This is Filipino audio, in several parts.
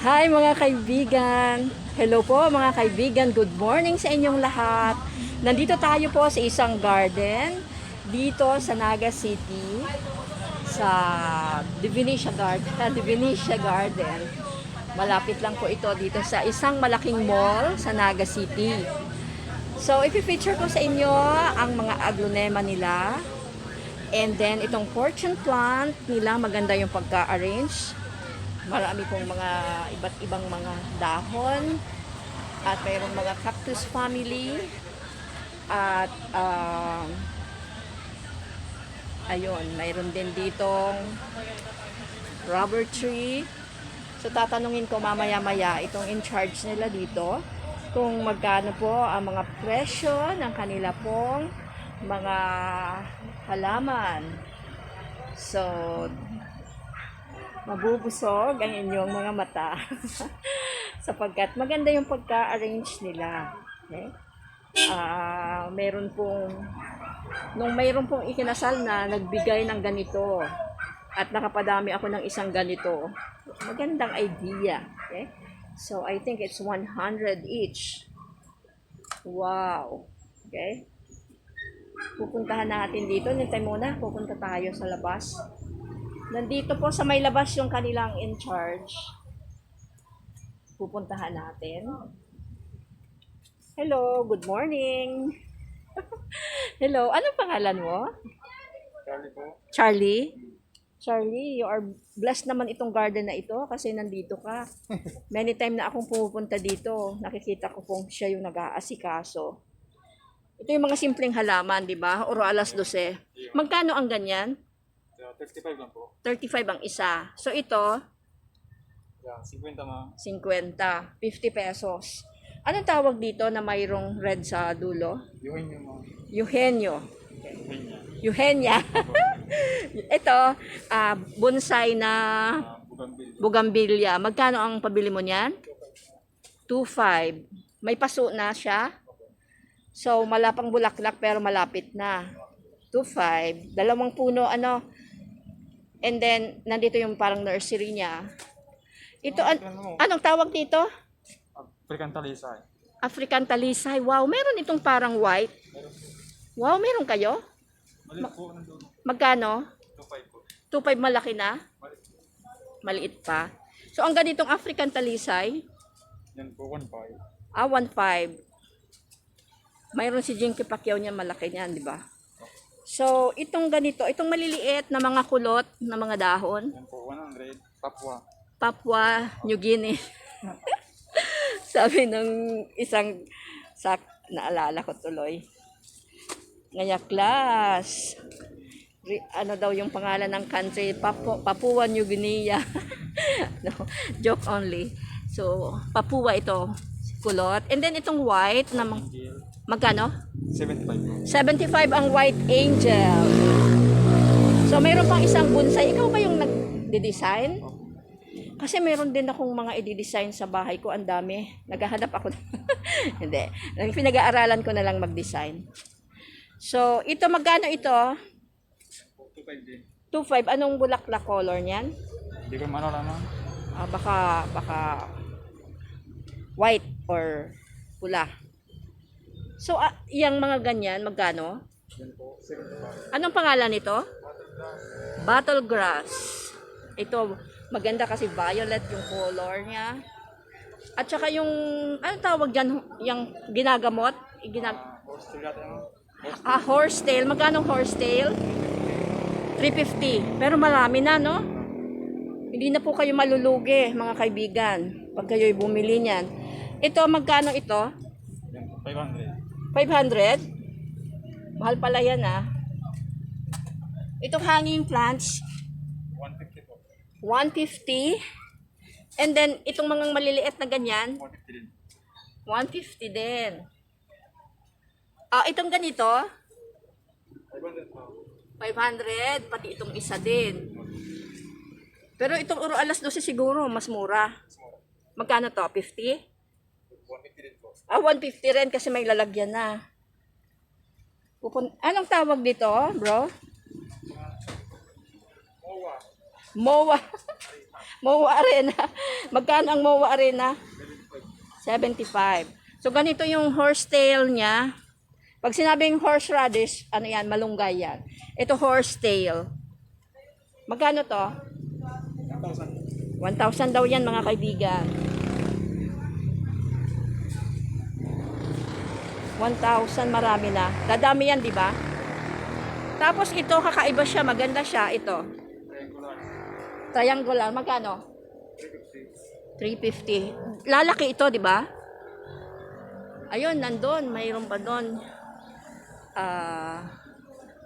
Hi mga kaibigan! Hello po mga kaibigan, good morning sa inyong lahat. Nandito tayo po sa isang garden dito sa Naga City sa Divinisha Garden. Divinisha Garden. Malapit lang po ito dito sa isang malaking mall sa Naga City. So i-feature ko sa inyo ang mga aglonema nila. And then itong fortune plant nila, maganda yung pagka-arrange. Marami pong mga iba't ibang mga dahon at mayroong mga cactus family at ayun, mayroon din ditong rubber tree. So tatanungin ko mamaya-maya itong in charge nila dito kung magkano po ang mga presyo ng kanila pong mga halaman. So mabubusog ang inyong mga mata sapagkat maganda yung pagka-arrange nila. Okay? Meron pong mayroon pong ikinasal na nagbigay ng ganito at nakapadami ako ng isang ganito. Magandang idea. Okay? So I think it's 100 each. Wow. Okay? Pupuntahan natin dito. Nintay muna. Pupunta tayo sa labas. Nandito po sa may labas yung kanilang in charge. Pupuntahan natin. Hello, good morning. Hello, ano pangalan mo? Charlie po. Charlie? Charlie, you are blessed naman itong garden na ito kasi nandito ka. Many time na akong pupunta dito, nakikita ko pong siya yung nag-aasikaso. Ito yung mga simpleng halaman, di ba? Oro alas 12. Magkano ang ganyan? 35 lang po. 35 ang isa. So ito, Yeah, 50 ma. 50. 50 pesos. Anong tawag dito na mayroong red sa dulo? Yuhin yung mga. Eugenio. Yuhin niya. Eugenia. Ito, bonsai na Bougainvillea. bugambilya. Magkano ang pabili mo niyan? 2.5. May paso na siya. So, malapang bulaklak pero malapit na. 2.5. Dalawang puno, ano. And then, nandito yung parang nursery niya. Ito, anong tawag dito? African talisay. African talisay. Wow, meron itong parang white. Wow, meron kayo? Maliit po nandun. Magkano? 25 po. 2.5 malaki na? Maliit. Maliit pa. So, ang ganitong African talisay, Yan po, 1.5. 1.5. Mayroon si Jinky Pacquiao niya, malaki niyan, di ba? So, itong ganito, itong maliliit na mga kulot na mga dahon, Yan po, 100. Papua. Papua New Guinea. Sabi ng isang naalala ko tuloy. Ngaya class. Ano daw yung pangalan ng country? Papua New Guinea. No, joke only. So, Papua ito, kulot. And then itong white na magkano? 75 po. 75 ang white angel. So, mayroon pang isang bonsai. Ikaw ba yung nagde-design? Kasi mayroon din akong mga i-design sa bahay ko. Ang dami. Naghahanap ako. Hindi. Pinag-aaralan ko na lang mag-design. So, ito magkano ito? 2.5 din. 2.5. Anong bulaklak color niyan? Hindi ko malalaman. Baka white or pula. So, yung mga ganyan, magkano? Yan po, 75. Anong pangalan nito? Battlegrass. Ito, maganda kasi violet yung color niya. At saka yung, ano tawag dyan, yung ginagamot? Horsetail natin mo. Horsetail. Magkano horsetail? 350. Pero marami na, no? Hindi na po kayo malulugi, mga kaibigan, pag kayo'y bumili niyan. Ito, magkano ito? Yan po, 500. 500? Mahal pala yan, ah. Itong hanging plants, 150 po. 150. And then, itong mga maliliit na ganyan, 150 din. 150 din. Itong ganito, 500 po. 500. Pati itong isa din. Pero itong uro alas 12 siguro, mas mura. Magkano to? 50? 150 din po. 150 rin kasi may lalagyan na. Anong tawag dito, bro? Mowa. MOA. MOA Arena. Magkano ang MOA Arena? 75. So, ganito yung horsetail niya. Pag sinabing horseradish, ano yan? Malunggay yan. Ito horsetail. Magkano to? 1,000. 1,000 daw yan mga kaibigan. 1,000 marami na. Dadami yan, di ba? Tapos ito, kakaiba siya. Maganda siya. Ito. Triangular. Magkano? 350. Lalaki ito, di ba? Ayun, nandun. Mayroon pa doon.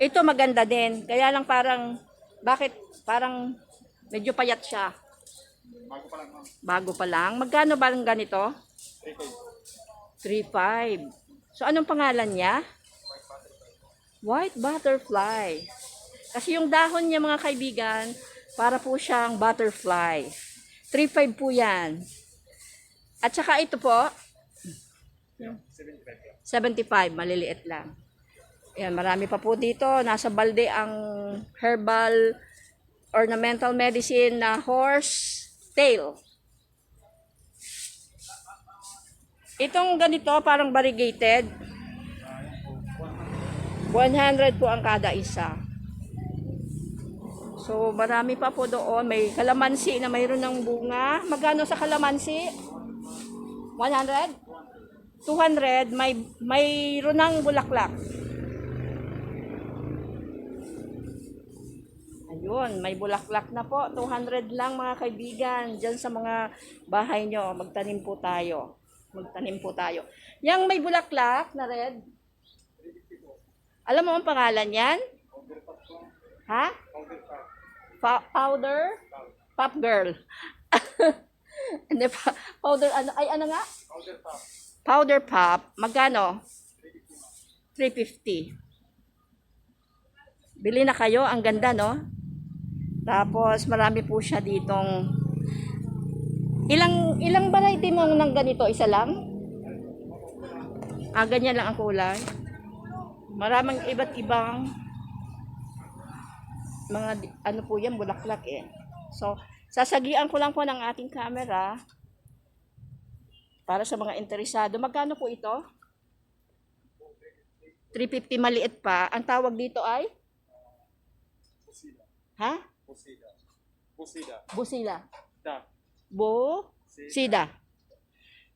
Ito maganda din. Kaya lang parang, bakit parang medyo payat siya? Bago pa lang, ma'am. Bago pa lang. Magkano ba ang ganito? 3,500. So, anong pangalan niya? White butterfly. Kasi yung dahon niya mga kaibigan, para po siyang butterfly. 3,500 po yan. At saka ito po, 75, maliliit lang. Ayan, marami pa po dito. Nasa balde ang herbal ornamental medicine na horse tail. Itong ganito, parang variegated. 100 po ang kada isa. So, marami pa po doon. May kalamansi na mayroon ng bunga. Magkano sa kalamansi? 100? 200, mayroon ng bulaklak. Ayun, may bulaklak na po. 200 lang mga kaibigan. Diyan sa mga bahay nyo, magtanim po tayo. Magtanim po tayo. Yang may bulaklak na red. Alam mo ang pangalan yan? Ha? Powder? Pop girl. Hindi pa. Powder ano? Ay ano nga? Powder pop. Magkano? 350. Bili na kayo. Ang ganda, no? Tapos, marami po siya ditong... Ilang variety mo ng ganito? Isa lang? Ganyan lang ang kulay. Maraming iba't ibang mga, ano po yan, bulaklak eh. So, sasagian ko lang po ng ating camera para sa mga interesado. Magkano po ito? 350 maliit pa. Ang tawag dito ay? Ha? Busila. Sida.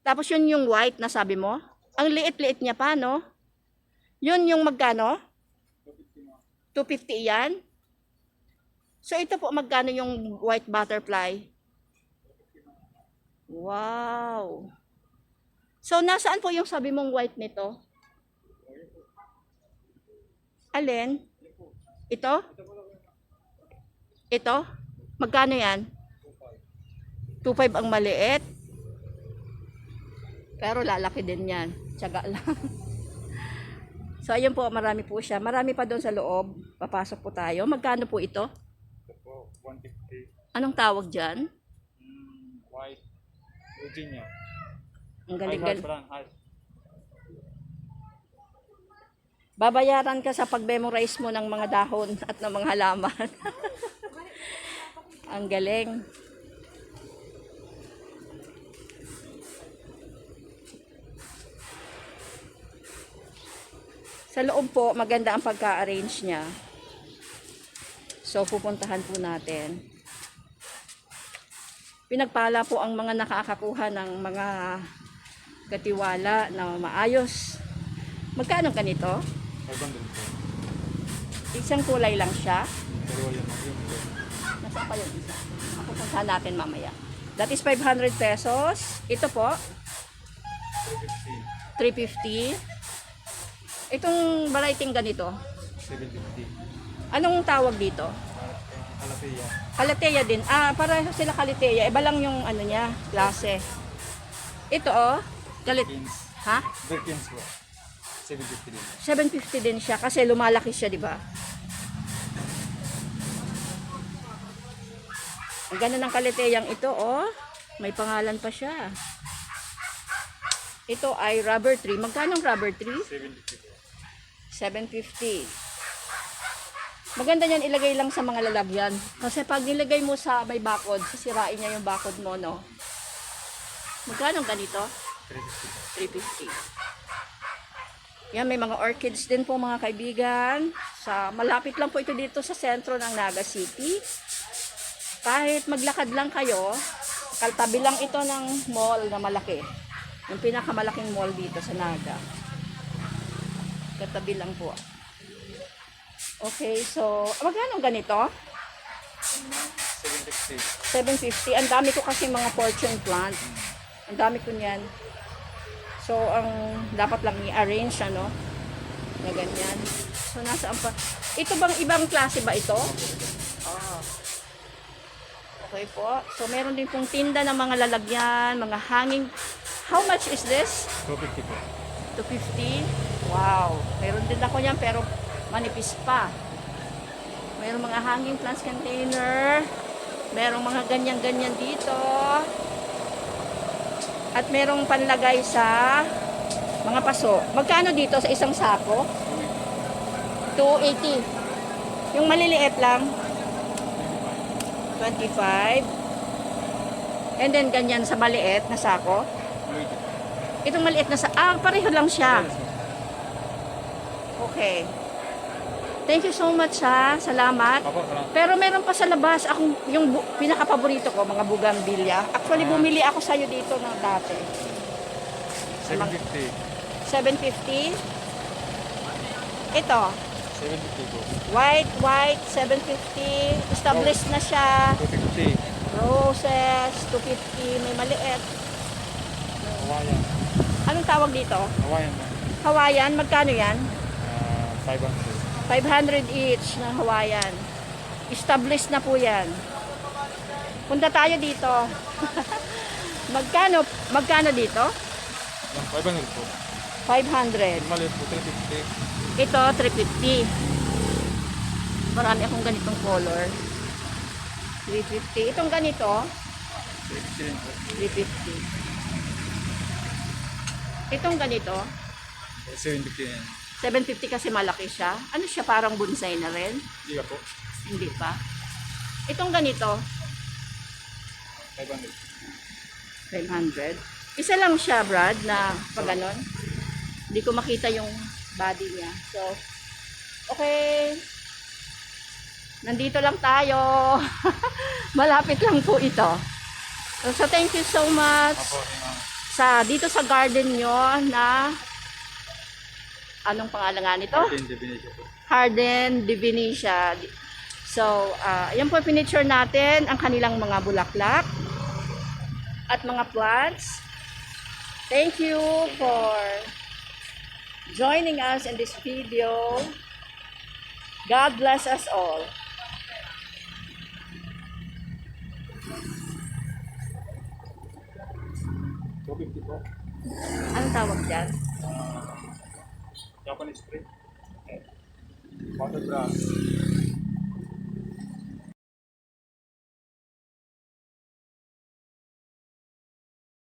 Tapos yun yung white na sabi mo. Ang liit-liit niya pa, no? Yun yung magkano? 250 yan. So ito po magkano yung white butterfly? Wow. So nasaan po yung sabi mong white nito? Alin? Ito? Ito? Magkano yan? 2,500 ang maliit. Pero lalaki din yan. Tiyaga lang. So ayun po, marami po siya. Marami pa doon sa loob. Papasok po tayo. Magkano po ito? 150. Anong tawag dyan? White. Virginia. Ang galing-galing. Heart. Babayaran ka sa pag-memorize mo ng mga dahon at ng mga halaman. Ang galing. Sa loob po, maganda ang pagka-arrange niya. So, pupuntahan po natin. Pinagpala po ang mga nakakakuha ng mga katiwala na maayos. Magkano ganito? 500 po. Isang kulay lang siya. Pero yun. Nasaan pa yung isa? Pupuntahan natin mamaya. That is 500 pesos. Ito po, 350. 350. Itong variety ganito, 750. anong tawag dito? Jalapeno. Calathea din. Pareho sila Calathea. Iba lang yung ano niya, klase. Ito Birkins. Ha? Birkins po. 750 din. 750 din siya kasi lumalaki siya, di ba? Ang ganda ng Calatheang ito, may pangalan pa siya. Ito ay rubber tree. Magkano ang rubber tree? 750 po. 750. Maganda niyan ilagay lang sa mga lalagyan. Kasi pag nilagay mo sa may bakod, sisirain niya yung bakod mo, no? Magkano ganito? 350 po. 350. Yan, may mga orchids din po mga kaibigan. Malapit lang po ito dito sa sentro ng Naga City. Kahit maglakad lang kayo, kaltabi lang ito ng mall na malaki. Yung pinakamalaking mall dito sa Naga. Katabi lang po. Okay, so, magkano ganito? 750. 750. Ang dami ko kasi mga fortune plant. Ang dami ko niyan. So, ang dapat lang i-arrange, ano? Na ganyan. So, nasaan pa? Ito bang ibang klase ba ito? Ah. Okay po. So, meron din pong tinda ng mga lalagyan, mga hanging. How much is this? 250 po. 250. Wow. Meron din ako yan pero manipis pa. Meron mga hanging plants container. Merong mga ganyan-ganyan dito. At merong panlagay sa mga paso. Magkano dito sa isang sako? 280. Yung maliliit lang? 25. And then ganyan sa maliit na sako? Itong maliit na pareho lang siya. Okay. Thank you so much ha. Salamat. Apo, salamat. Pero meron pa sa labas akong yung pinaka-paborito ko, mga bugambilya. Actually, bumili ako sa'yo dito ng dati. 750. 750. Ito, 750 po. white, 750. Established na siya. 250. Roses, 250. May maliit. Hawaiian. Anong tawag dito? Hawaiian po. Hawaiian, magkano yan? 500. 500 each ng Hawaiian. Established na po yan. Punta tayo dito. Magkano dito? 500 po. 500. Maliit po, 350. Ito, 350. Marami akong ganitong color. 350. Itong ganito, 350 rin po. 350. Itong ganito, 750 yan. 750 kasi malaki siya. Ano siya, parang bonsai na rin? Hindi ka po. Hindi pa. Itong ganito, 500. 500. Isa lang siya, Brad, na pag ganon. Hindi ko makita yung body niya. So, okay. Nandito lang tayo. Malapit lang po ito. So, thank you so much Apo, ma'am. dito sa garden nyo na anong pangalan nga nito? Martin Definition po. Harden Divinesia. So, yan po pinicture natin ang kanilang mga bulaklak at mga plants. Thank you for joining us in this video. God bless us all. $250 po. Anong tawag dyan? Japanese tree. Water grass.